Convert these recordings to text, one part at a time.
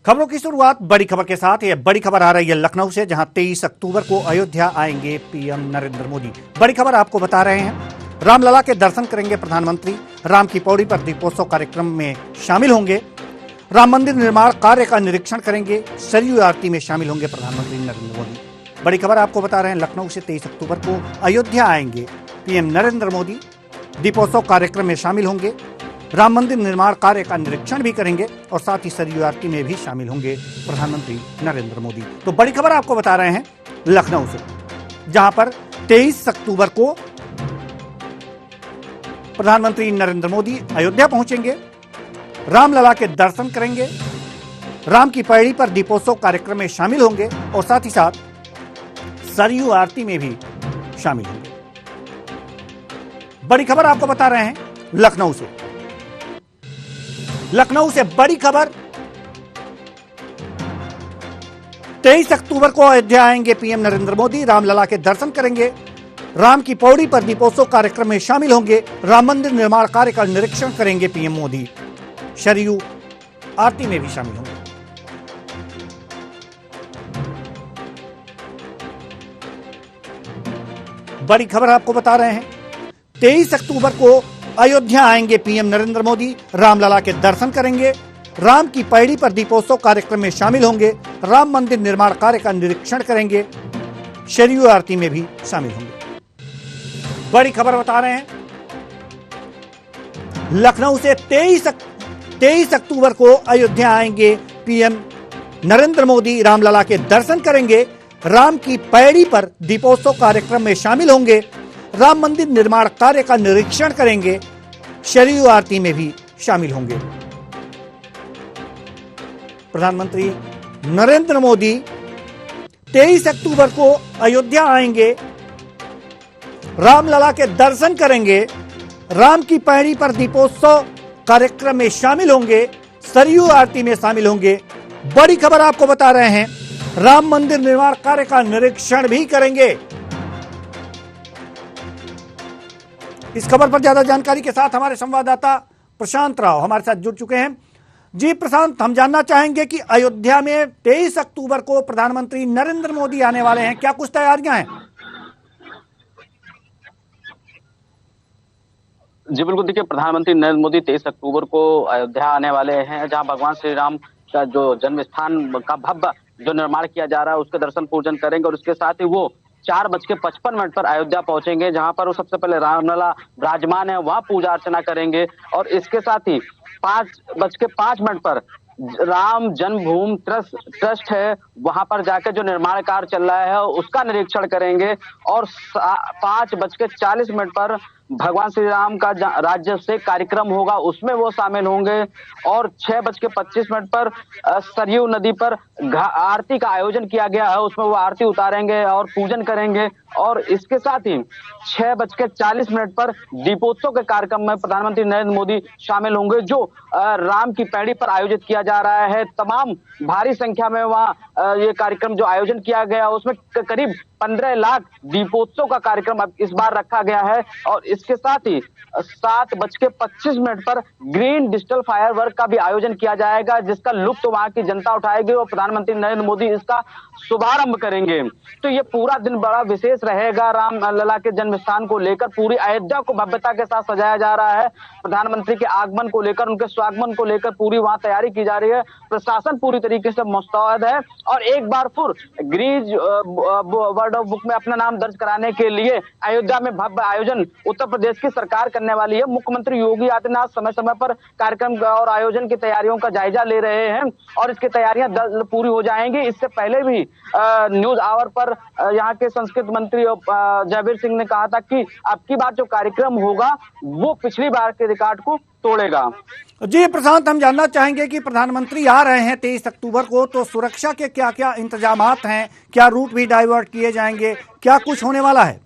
खबरों की शुरुआत बड़ी खबर के साथ। यह बड़ी खबर आ रही है लखनऊ से, जहां 23 अक्टूबर को अयोध्या आएंगे पीएम नरेंद्र मोदी। बड़ी खबर आपको बता रहे हैं, रामलला के दर्शन करेंगे प्रधानमंत्री, राम की पौड़ी पर दीपोत्सव कार्यक्रम में शामिल होंगे, राम मंदिर निर्माण कार्य का निरीक्षण करेंगे, सरयू आरती में शामिल होंगे प्रधानमंत्री नरेंद्र मोदी। बड़ी खबर आपको बता रहे हैं, लखनऊ से 23 अक्टूबर को अयोध्या आएंगे पीएम नरेंद्र मोदी, दीपोत्सव कार्यक्रम में शामिल होंगे, राम मंदिर निर्माण कार्य का निरीक्षण भी करेंगे और साथ ही सरयू आरती में भी शामिल होंगे प्रधानमंत्री नरेंद्र मोदी। तो बड़ी खबर आपको बता रहे हैं लखनऊ से, जहां पर 23 अक्टूबर को प्रधानमंत्री नरेंद्र मोदी अयोध्या पहुंचेंगे, रामलला के दर्शन करेंगे, राम की पैड़ी पर दीपोत्सव कार्यक्रम में शामिल होंगे और साथ ही साथ सरयू आरती में भी शामिल होंगे। बड़ी खबर आपको बता रहे हैं लखनऊ से। लखनऊ से बड़ी खबर, 23 अक्टूबर को अयोध्या आएंगे पीएम नरेंद्र मोदी, रामलला के दर्शन करेंगे, राम की पौड़ी पर दीपोत्सव कार्यक्रम में शामिल होंगे, राम मंदिर निर्माण कार्य का निरीक्षण करेंगे पीएम मोदी, सरयू आरती में भी शामिल होंगे। बड़ी खबर आपको बता रहे हैं, 23 अक्टूबर को अयोध्या आएंगे पीएम नरेंद्र मोदी, रामलला के दर्शन करेंगे, राम की पैड़ी पर दीपोत्सव कार्यक्रम में शामिल होंगे, राम मंदिर निर्माण कार्य का निरीक्षण करेंगे, सरयू आरती में भी शामिल होंगे। बड़ी खबर बता रहे हैं, लखनऊ से 23 अक्टूबर को अयोध्या आएंगे पीएम नरेंद्र मोदी, रामलला के दर्शन करेंगे, राम की पैड़ी पर दीपोत्सव कार्यक्रम में शामिल होंगे, राम मंदिर निर्माण कार्य का निरीक्षण करेंगे, सरयू आरती में भी शामिल होंगे। प्रधानमंत्री नरेंद्र मोदी 23 अक्टूबर को अयोध्या आएंगे, रामलला के दर्शन करेंगे, राम की पैड़ी पर दीपोत्सव कार्यक्रम में शामिल होंगे, सरयू आरती में शामिल होंगे। बड़ी खबर आपको बता रहे हैं, राम मंदिर निर्माण कार्य का निरीक्षण भी करेंगे। इस खबर पर ज्यादा जानकारी के साथ हमारे संवाददाता प्रशांत राव हमारे साथ जुड़ चुके हैं। जी प्रशांत, हम जानना चाहेंगे कि अयोध्या में 23 अक्टूबर को प्रधानमंत्री नरेंद्र मोदी आने वाले हैं, क्या कुछ तैयारियां हैं? जी बिल्कुल, देखिए प्रधानमंत्री नरेंद्र मोदी 23 अक्टूबर को अयोध्या आने वाले हैं, जहां भगवान श्री राम का जो जन्म स्थान का भव्य जो निर्माण किया जा रहा है उसके दर्शन पूजन करेंगे और उसके साथ ही वो 4:55 पर अयोध्या पहुंचेंगे, जहां पर वो सबसे पहले रामलला विराजमान है वहां पूजा अर्चना करेंगे और इसके साथ ही 5:05 पर राम जन्मभूमि ट्रस्ट है वहां पर जाकर जो निर्माण कार्य चल रहा है उसका निरीक्षण करेंगे और 5:40 पर भगवान श्री राम का राज्याभिषेक कार्यक्रम होगा उसमें वो शामिल होंगे और 6:25 पर सरयू नदी पर आरती का आयोजन किया गया है, उसमें वो आरती उतारेंगे और पूजन करेंगे और इसके साथ ही 6:40 पर दीपोत्सव के कार्यक्रम में प्रधानमंत्री नरेंद्र मोदी शामिल होंगे, जो राम की पैड़ी पर आयोजित किया जा रहा है। तमाम भारी संख्या में वहाँ ये कार्यक्रम जो आयोजन किया गया उसमें करीब 15 लाख दीपोत्सव का कार्यक्रम अब इस बार रखा गया है और इसके साथ ही 7:25 पर ग्रीन डिजिटल फायरवर्क का भी आयोजन किया जाएगा, जिसका लुत्फ वहां की जनता उठाएगी और प्रधानमंत्री नरेंद्र मोदी इसका शुभारंभ करेंगे। तो ये पूरा दिन बड़ा विशेष रहेगा। रामलला के जन्म स्थान को लेकर पूरी अयोध्या को भव्यता के साथ सजाया जा रहा है। प्रधानमंत्री के आगमन को लेकर, उनके स्वागमन को लेकर पूरी वहां तैयारी की जा रही है। प्रशासन पूरी तरीके से मुस्तैद है और एक बार फिर ग्रीन वर्ल्ड ऑफ बुक में अपना नाम दर्ज कराने के लिए अयोध्या में भव्य आयोजन उत्तर प्रदेश की सरकार करने वाली है। मुख्यमंत्री योगी आदित्यनाथ समय समय पर कार्यक्रम और आयोजन की तैयारियों का जायजा ले रहे हैं और इसकी तैयारियां पूरी हो जाएंगी। इससे पहले भी न्यूज आवर पर यहाँ के संस्कृति मंत्री जयवीर सिंह ने कहा था कि अब की बार जो कार्यक्रम होगा वो पिछली बार के रिकॉर्ड को तोड़ेगा। जी प्रशांत, हम जानना चाहेंगे कि प्रधानमंत्री आ रहे हैं 23 अक्टूबर को, तो सुरक्षा के क्या क्या इंतजामात हैं, क्या रूट भी डाइवर्ट किए जाएंगे, क्या कुछ होने वाला है?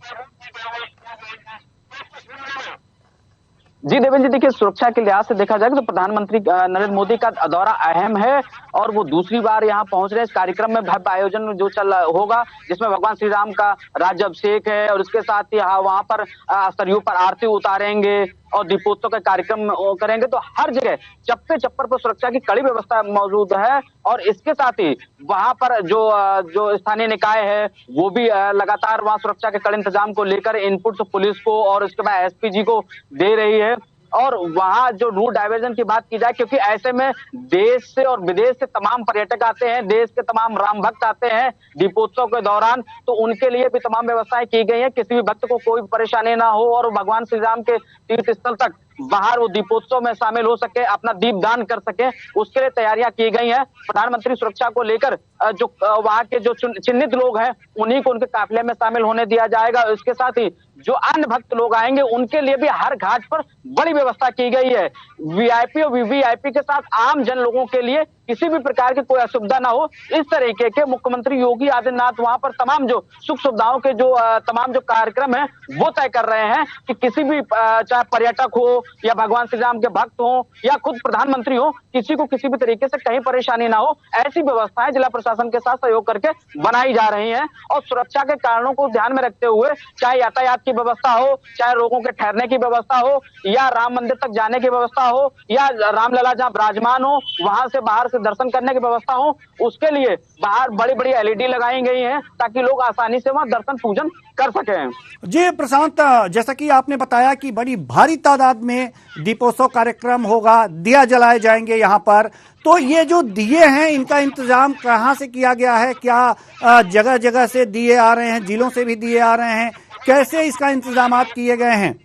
जी देवेंद्र जी, देखिए सुरक्षा के लिहाज से देखा जाए तो प्रधानमंत्री नरेंद्र मोदी का दौरा अहम है और वो दूसरी बार यहाँ पहुंच रहे हैं। इस कार्यक्रम में भव्य आयोजन जो चल होगा जिसमें भगवान श्री राम का राज्याभिषेक है और इसके साथ ही वहां पर सरयू पर आरती उतारेंगे और दीपोत्सव का कार्यक्रम करेंगे। तो हर जगह चप्पे चप्पर पर सुरक्षा की कड़ी व्यवस्था मौजूद है और इसके साथ ही वहां पर जो स्थानीय निकाय है वो भी लगातार वहां सुरक्षा के कड़े इंतजाम को लेकर इनपुट पुलिस को और उसके बाद एसपीजी को दे रही है। और वहां जो रूट डाइवर्जन की बात की जाए, क्योंकि ऐसे में देश से और विदेश से तमाम पर्यटक आते हैं, देश के तमाम राम भक्त आते हैं दीपोत्सव के दौरान, तो उनके लिए भी तमाम व्यवस्थाएं की गई हैं। किसी भी भक्त को कोई परेशानी ना हो और भगवान श्री राम के तीर्थ स्थल तक बाहर वो दीपोत्सव में शामिल हो सके, अपना दीप दान कर सके, उसके लिए तैयारियां की गई हैं। प्रधानमंत्री सुरक्षा को लेकर जो वहां के जो चिन्हित लोग हैं उन्हीं को उनके काफिले में शामिल होने दिया जाएगा। इसके साथ ही जो अन्य भक्त लोग आएंगे उनके लिए भी हर घाट पर बड़ी व्यवस्था की गई है। वीआईपी और वीवीआईपी के साथ आम जन लोगों के लिए किसी भी प्रकार की कोई असुविधा ना हो, इस तरीके के मुख्यमंत्री योगी आदित्यनाथ वहां पर तमाम जो सुख सुविधाओं के जो तमाम जो कार्यक्रम है वो तय कर रहे हैं कि किसी भी चाहे पर्यटक हो या भगवान श्री राम के भक्त हो या खुद प्रधानमंत्री हो, किसी को किसी भी तरीके से कहीं परेशानी ना हो, ऐसी व्यवस्थाएं जिला प्रशासन के साथ सहयोग करके बनाई जा रही हैं। और सुरक्षा के कारणों को ध्यान में रखते हुए चाहे यातायात की व्यवस्था हो, चाहे लोगों के ठहरने की व्यवस्था हो, या राम मंदिर तक जाने की व्यवस्था हो, या रामलला जहां विराजमान हो वहां से बाहर से दर्शन करने की व्यवस्था हो, उसके लिए बाहर बड़ी बड़ी एलईडी लगाई गई हैं ताकि लोग आसानी से वहां दर्शन पूजन कर सकें। जी प्रशांत, जैसा कि आपने बताया कि बड़ी भारी तादाद में दीपोत्सव कार्यक्रम होगा, दिया जलाए जाएंगे यहाँ पर, तो ये जो दिए हैं इनका इंतजाम कहाँ से किया गया है? क्या जगह जगह से दिए आ रहे हैं, जिलों से भी दिए आ रहे हैं? कैसे इसका इंतजाम किए गए हैं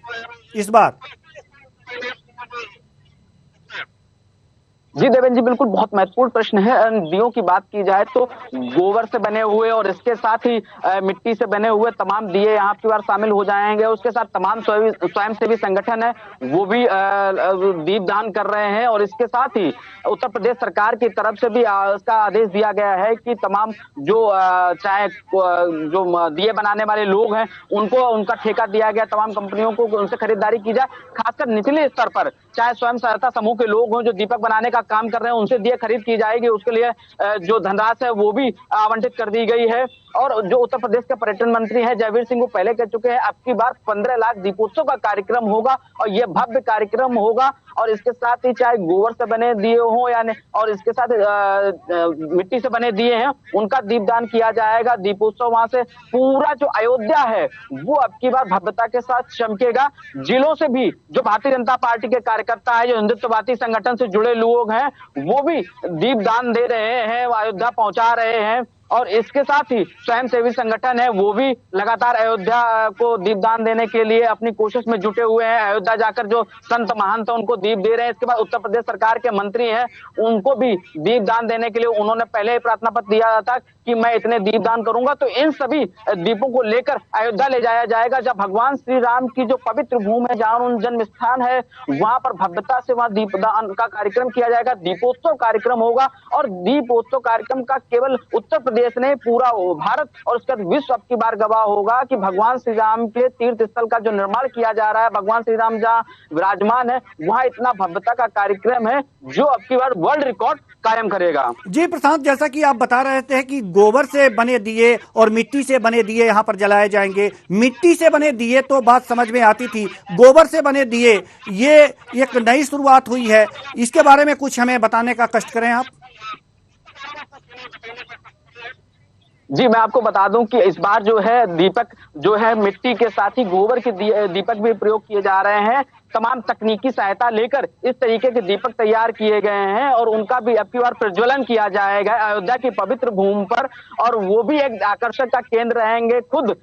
इस बार? जी देवेंद्र जी, बिल्कुल बहुत महत्वपूर्ण प्रश्न है। दियों की बात की जाए तो गोबर से बने हुए और इसके साथ ही मिट्टी से बने हुए तमाम दिए यहाँ की बार शामिल हो जाएंगे। उसके साथ तमाम स्वयंसेवी संगठन है वो भी दीप दान कर रहे हैं। और इसके साथ ही उत्तर प्रदेश सरकार की तरफ से भी इसका आदेश दिया गया है कि तमाम जो चाहे जो दिए बनाने वाले लोग हैं उनको उनका ठेका दिया गया, तमाम कंपनियों को उनसे खरीदारी की जाए। खासकर निचले स्तर पर चाहे स्वयं सहायता समूह के लोग हों जो दीपक बनाने का काम कर रहे हैं, उनसे दिए खरीद की जाएगी। उसके लिए जो धनराशि है वो भी आवंटित कर दी गई है। और जो उत्तर प्रदेश के पर्यटन मंत्री हैं जयवीर सिंह वो पहले कह चुके हैं अब की बार 15 लाख दीपोत्सव का कार्यक्रम होगा और यह भव्य कार्यक्रम होगा। और इसके साथ ही चाहे गोबर से बने दिए हों या और इसके साथ मिट्टी से बने दिए हैं उनका दीपदान किया जाएगा। दीपोत्सव वहां से पूरा जो अयोध्या है वो अब की बार भव्यता के साथ चमकेगा। जिलों से भी जो भारतीय जनता पार्टी के कार्यकर्ता है, जो हिंदुत्ववादी संगठन से जुड़े लोग हैं, वो भी दीपदान दे रहे हैं, अयोध्या पहुंचा रहे हैं। और इसके साथ ही स्वयंसेवी संगठन है वो भी लगातार अयोध्या को दीपदान देने के लिए अपनी कोशिश में जुटे हुए हैं। अयोध्या जाकर जो संत महंत उनको दीप दे रहे हैं। इसके बाद उत्तर प्रदेश सरकार के मंत्री हैं उनको भी दीपदान देने के लिए उन्होंने पहले ही प्रार्थना पत्र दिया था कि मैं इतने दीपदान करूंगा। तो इन सभी दीपों को लेकर अयोध्या ले जाया जाएगा, जब भगवान श्री राम की जो पवित्र भूमि है, जहां उन जन्म स्थान है, वहां पर भव्यता से वहां दीपदान का कार्यक्रम किया जाएगा। दीपोत्सव कार्यक्रम होगा और दीपोत्सव कार्यक्रम का केवल उत्तर प्रदेश ने पूरा भारत और उसके बाद विश्व अब की बार गवाह होगा कि भगवान श्री राम के तीर्थ स्थल का जो निर्माण किया जा रहा है, भगवान श्री राम जहां विराजमान है वहां इतना भव्यता का कार्यक्रम है जो अब की बार वर्ल्ड रिकॉर्ड कायम करेगा। जी प्रशांत, जैसा कि आप बता रहे थे कि गोबर से बने दिए और मिट्टी से बने दिए यहाँ पर जलाए जाएंगे। मिट्टी से बने दिए तो बात समझ में आती थी, गोबर से बने दिए ये एक नई शुरुआत हुई है, इसके बारे में कुछ हमें बताने का कष्ट करें आप। जी मैं आपको बता दूं कि इस बार जो है दीपक जो है मिट्टी के साथ ही गोबर के दीपक भी प्रयोग किए जा रहे हैं। तमाम तकनीकी सहायता लेकर इस तरीके के दीपक तैयार किए गए हैं और उनका भी अब की बार प्रज्वलन किया जाएगा अयोध्या की पवित्र भूमि पर। और वो भी एक आकर्षण का केंद्र रहेंगे। खुद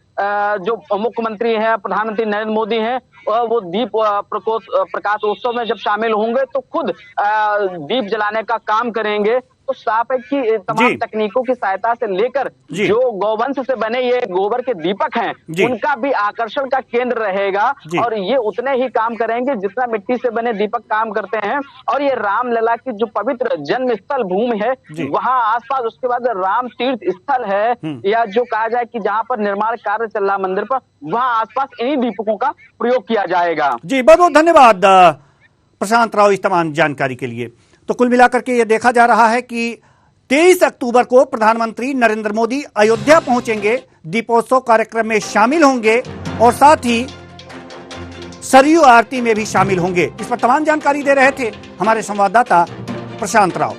जो मुख्यमंत्री हैं, प्रधानमंत्री नरेंद्र मोदी हैं, वो दीप प्रकाशोत्सव में जब शामिल होंगे तो खुद दीप जलाने का काम करेंगे। तो साफ है कि तमाम तकनीकों की सहायता से लेकर जो गौवंश से बने ये गोबर के दीपक हैं उनका भी आकर्षण का केंद्र रहेगा। और ये उतने ही काम करेंगे जितना मिट्टी से बने दीपक काम करते हैं। और ये रामलला की जो पवित्र जन्म स्थल भूमि है वहां आसपास उसके बाद राम तीर्थ स्थल है या जो कहा जाए कि जहां पर निर्माण कार्य चल रहा मंदिर पर, वहां आसपास इन्हीं दीपकों का प्रयोग किया जाएगा। जी बहुत बहुत धन्यवाद प्रशांत राव इस तमाम जानकारी के लिए। तो कुल मिलाकर के ये देखा जा रहा है कि 23 अक्टूबर को प्रधानमंत्री नरेंद्र मोदी अयोध्या पहुंचेंगे, दीपोत्सव कार्यक्रम में शामिल होंगे और साथ ही सरयू आरती में भी शामिल होंगे। इस पर तमाम जानकारी दे रहे थे हमारे संवाददाता प्रशांत राव।